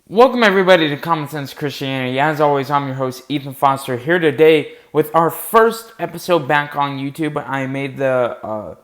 Welcome everybody to Common Sense Christianity. As always, I'm your host, Ethan Foster, here today with our first episode back on YouTube. I made the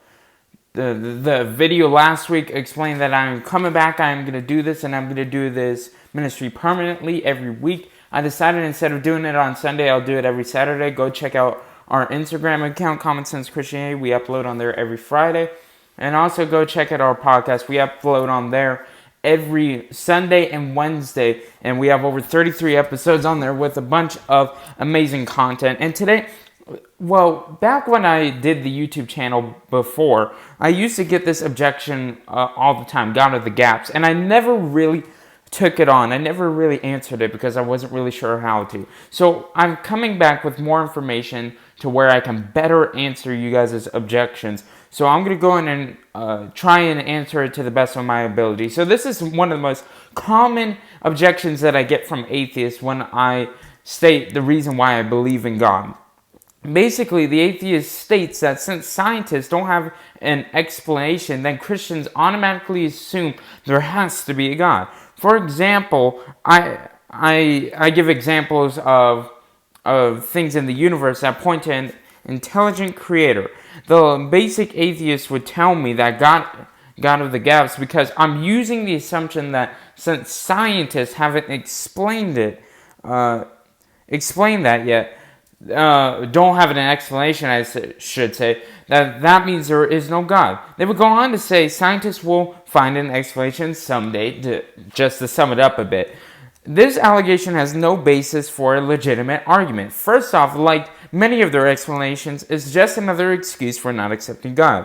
video last week explaining that I'm coming back. I'm going to do this, and I'm going to do this ministry permanently every week. I decided instead of doing it on Sunday, I'll do it every Saturday. Go check out our Instagram account, Common Sense Christianity. We upload on there every Friday. And also go check out our podcast. We upload on there every Sunday and Wednesday, and we have over 33 episodes on there with a bunch of amazing content. And today, back when I did the YouTube channel before, I used to get this objection all the time, God of the gaps, and I never really took it on. I never really answered it because I wasn't really sure how to. So I'm coming back with more information to where I can better answer you guys' objections. So I'm going to go in and try and answer it to the best of my ability. So this is one of the most common objections that I get from atheists when I state the reason why I believe in God. Basically, the atheist states that since scientists don't have an explanation, then Christians automatically assume there has to be a God. For example, I give examples of things in the universe that point to an intelligent creator. The basic atheist would tell me that God of the gaps because I'm using the assumption that since scientists haven't explained that yet, don't have an explanation, I should say, that means there is no God. They would go on to say scientists will find an explanation someday, just to sum it up a bit. This allegation has no basis for a legitimate argument. First off, like many of their explanations, is just another excuse for not accepting God.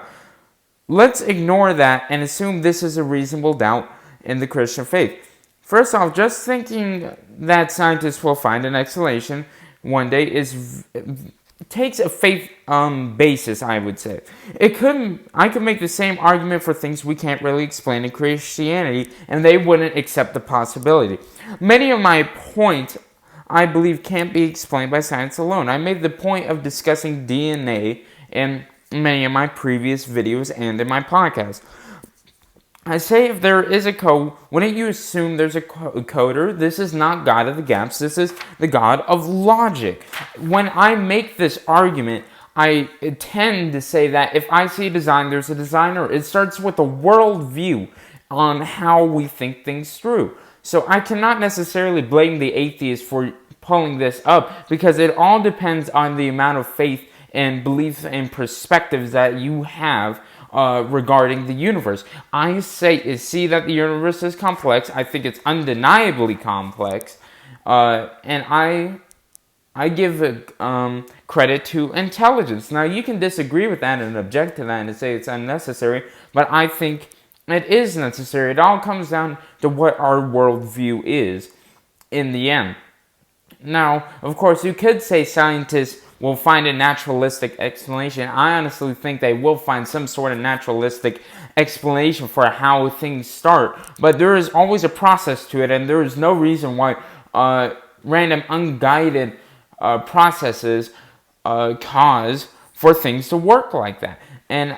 Let's ignore that and assume this is a reasonable doubt in the Christian faith. First off, just thinking that scientists will find an explanation one day takes a faith basis, I would say. I could make the same argument for things we can't really explain in Christianity, and they wouldn't accept the possibility. Many of my points, I believe, can't be explained by science alone. I made the point of discussing DNA in many of my previous videos and in my podcast. I say if there is a code, wouldn't you assume there's a coder? This is not God of the gaps. This is the God of logic. When I make this argument, I tend to say that if I see a design, there's a designer. It starts with a worldview on how we think things through. So I cannot necessarily blame the atheist for pulling this up because it all depends on the amount of faith and beliefs and perspectives that you have regarding the universe. I see that the universe is complex. I think it's undeniably complex, and I give credit to intelligence. Now, you can disagree with that and object to that and say it's unnecessary, but I think it is necessary. It all comes down to what our worldview is in the end. Now, of course, you could say scientists will find a naturalistic explanation. I honestly think they will find some sort of naturalistic explanation for how things start. But there is always a process to it, and there is no reason why random, unguided processes cause for things to work like that. And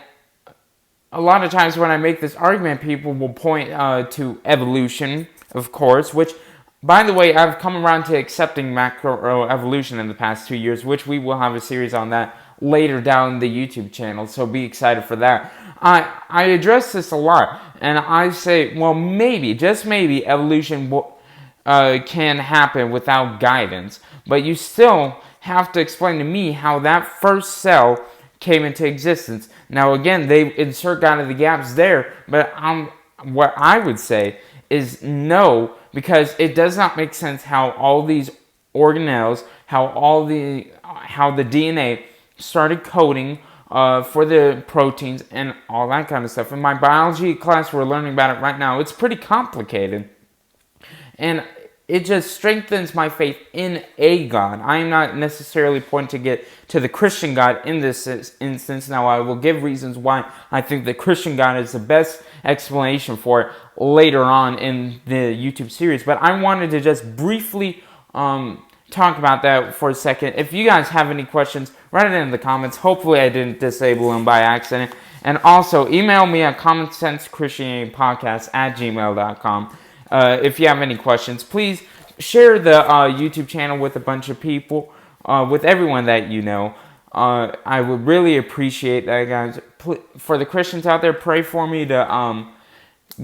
a lot of times when I make this argument, people will point to evolution, of course, which, by the way, I've come around to accepting macroevolution in the past 2 years, which we will have a series on that later down the YouTube channel, so be excited for that. I address this a lot, and I say, well, maybe, just maybe, evolution can happen without guidance, but you still have to explain to me how that first cell came into existence. Now, again, they insert God of the gaps there, but what I would say is no, because it does not make sense how all these organelles, how the DNA started coding for the proteins and all that kind of stuff. In my biology class, we're learning about it right now. It's pretty complicated, and it just strengthens my faith in a God. I am not necessarily pointing it to the Christian God in this instance. Now, I will give reasons why I think the Christian God is the best explanation for it later on in the YouTube series. But I wanted to just briefly talk about that for a second. If you guys have any questions, write it in the comments. Hopefully, I didn't disable them by accident. And also, email me at commonsensechristianitypodcast@gmail.com. if you have any questions, please share the YouTube channel with a bunch of people, with everyone that you know. I would really appreciate that, guys. For the Christians out there, pray for me to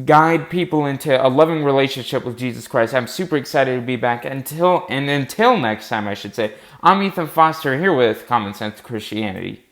guide people into a loving relationship with Jesus Christ. I'm super excited to be back. Until next time, I should say. I'm Ethan Foster here with Common Sense Christianity.